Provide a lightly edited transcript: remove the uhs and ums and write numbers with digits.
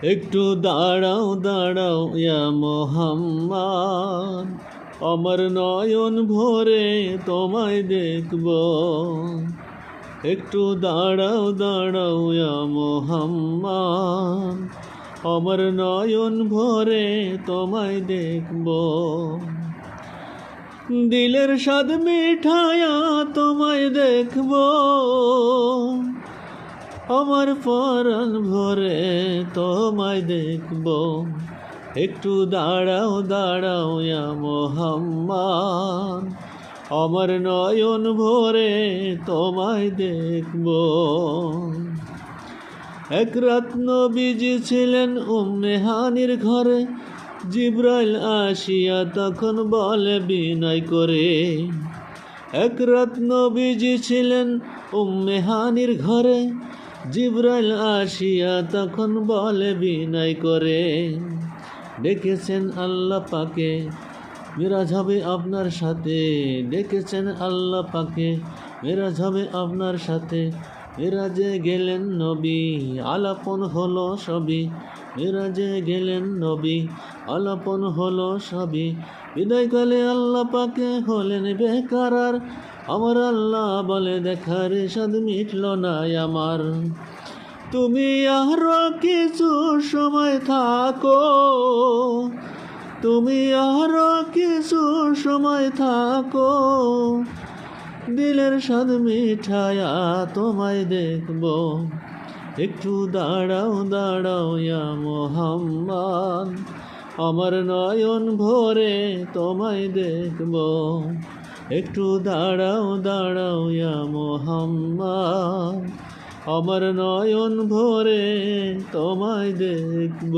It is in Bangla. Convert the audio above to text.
একটু দাঁড়াও দাঁড়াও ইয়া মোহাম্মদ, আমার নয়ন ভরে তোমায় দেখব। একটু দাঁড়াও দাঁড়াও ইয়া মোহাম্মদ, আমার নয়ন ভরে তোমায় দেখব। দিলের স্বাদ মিঠায়া তোমায় দেখব, আমার পরাণ ভরে তোমায় দেখব। একটু দাঁড়াও দাঁড়াও ইয়া মোহাম্মদ, আমার নয়ন ভরে তোমায় দেখব। এক রাত নবীজি ছিলেন উম্মে হানির ঘরে, জিব্রাইল আসিয়া তখন বলে বিনয় করে। এক রাত নবীজি ছিলেন উম্মে হানির ঘরে, জিব্রাইল আসিয়া তখন বলে বিনয় করে। ডেকেছেন আল্লাহ পাকে, মেরাজ হবে আপনার সাথে। ডেকেছেন আল্লাহ পাকে, মেরাজ হবে আপনার সাথে। মেরাজে গেলেন নবী, আলাপন হলো সবই। মেরাজে গেলেন নবী, আলাপন হলো সবই। বিদায়কালে আল্লাহ পাকে হলেন বেকারার, আমার আল্লাহ বলে দেখার স্বাদ মিটল না আমার। তুমি আরো কিছু সময় থাকো, তুমি আরো কিছু সময় থাকো, দিলের স্বাদ মিঠায়া তোমায় দেখব। একটু দাঁড়াও দাঁড়াও ইয়া মোহাম্মদ, আমার নয়ন ভরে তোমায় দেখব। একটু দাঁড়াও দাঁড়াও ইয়া মোহাম্মদ, আমার নয়ন ভরে তোমায় দেখব।